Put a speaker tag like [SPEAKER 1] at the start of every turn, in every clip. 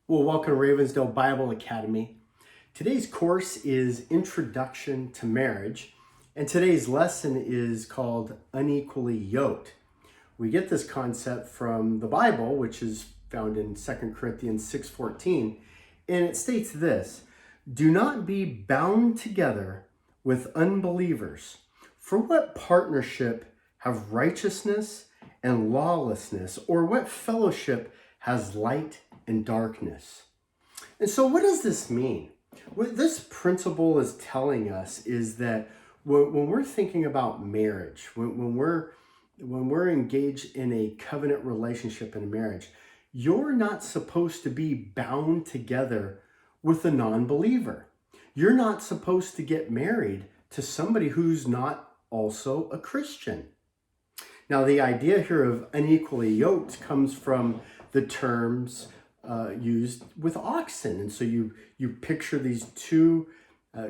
[SPEAKER 1] Well, welcome to Ravensdale Bible Academy. Today's course is Introduction to Marriage, and today's lesson is called Unequally Yoked. We get this concept from the Bible, which is found in 2 Corinthians 6:14, and it states this: "Do not be bound together with unbelievers. For what partnership have righteousness and lawlessness, or what fellowship has light and darkness?" And so what does this mean? What this principle is telling us is that when we're thinking about marriage, when we're engaged in a covenant relationship in a marriage, you're not supposed to be bound together with a non-believer. You're not supposed to get married to somebody who's not also a Christian. Now, the idea here of unequally yoked comes from the terms used with oxen. And so you picture these two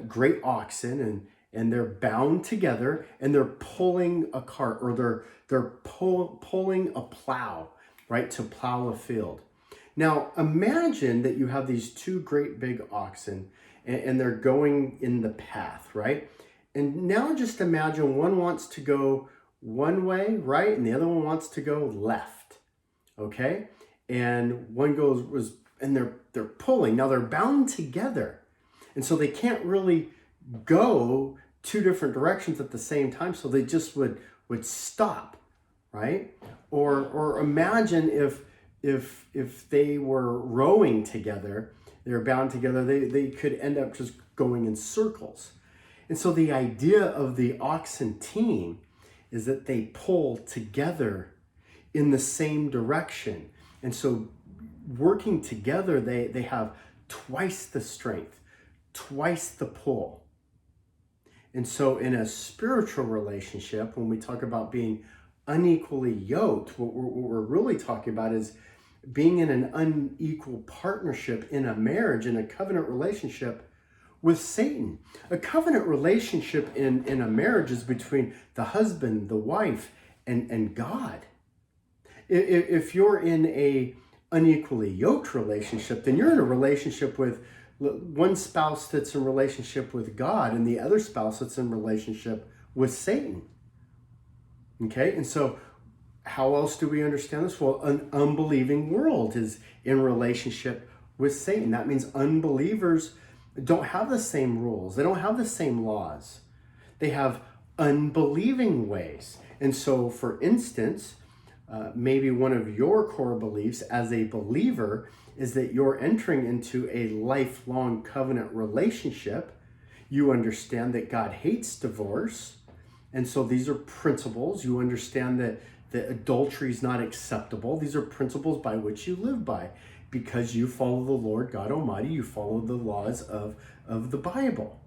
[SPEAKER 1] great oxen, and they're bound together, and they're pulling a cart, or pulling a plow, right, to plow a field. Now, imagine that you have these two great big oxen, and they're going in the path, right? And now just imagine one wants to go one way, right, and the other one wants to go left, okay? And one and they're pulling. Now they're bound together, and so they can't really go two different directions at the same time, so they just would stop, right? Or imagine if they were rowing together, they were bound together, they could end up just going in circles. And so the idea of the oxen team is that they pull together in the same direction. And so working together, they have twice the strength, twice the pull. And so in a spiritual relationship, when we talk about being unequally yoked, what we're really talking about is being in an unequal partnership in a marriage, in a covenant relationship with Satan. A covenant relationship in a marriage is between the husband, the wife, and God. If you're in a unequally yoked relationship, then you're in a relationship with one spouse that's in relationship with God, and the other spouse that's in relationship with Satan. Okay, and so how else do we understand this? Well, an unbelieving world is in relationship with Satan. That means unbelievers don't have the same rules. They don't have the same laws. They have unbelieving ways. And so, for instance, maybe one of your core beliefs as a believer is that you're entering into a lifelong covenant relationship. You understand that God hates divorce. And so these are principles. You understand that adultery is not acceptable. These are principles by which you live by, because you follow the Lord God Almighty. You follow the laws of the Bible.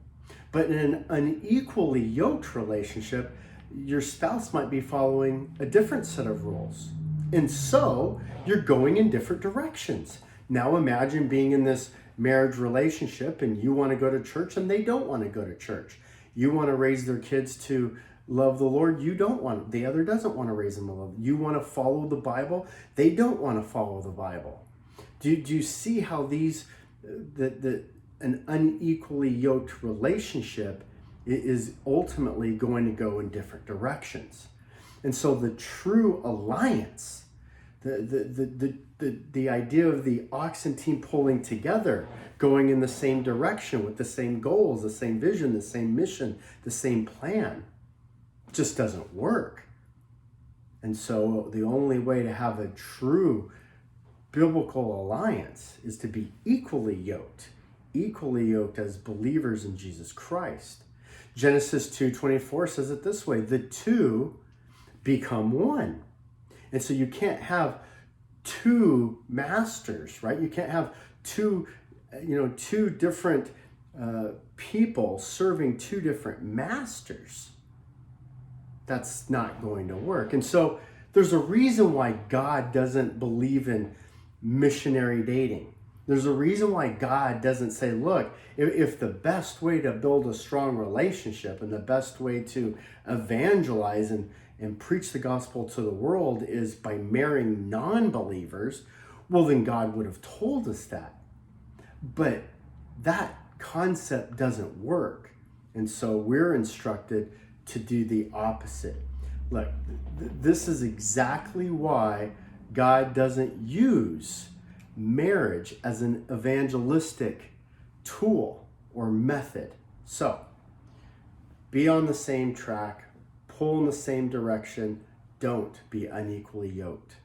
[SPEAKER 1] But in an unequally yoked relationship, your spouse might be following a different set of rules. And so you're going in different directions. Now imagine being in this marriage relationship, and you want to go to church and they don't want to go to church. You want to raise their kids to love the Lord. The other doesn't want to raise them to love. You want to follow the Bible. They don't want to follow the Bible. Do you see how an unequally yoked relationship is ultimately going to go in different directions? And so the true alliance, the idea of the oxen team pulling together, going in the same direction with the same goals, the same vision, the same mission, the same plan, just doesn't work. And so the only way to have a true biblical alliance is to be equally yoked as believers in Jesus Christ. Genesis 2:24 says it this way: the two become one. And so you can't have two masters, right? You can't have two different people serving two different masters. That's not going to work. And so there's a reason why God doesn't believe in missionary dating. There's a reason why God doesn't say, look, if the best way to build a strong relationship and the best way to evangelize and preach the gospel to the world is by marrying non-believers, Well, then God would have told us that. But that concept doesn't work. And so we're instructed to do the opposite. Look, this is exactly why God doesn't use marriage as an evangelistic tool or method. So, be on the same track, pull in the same direction, don't be unequally yoked.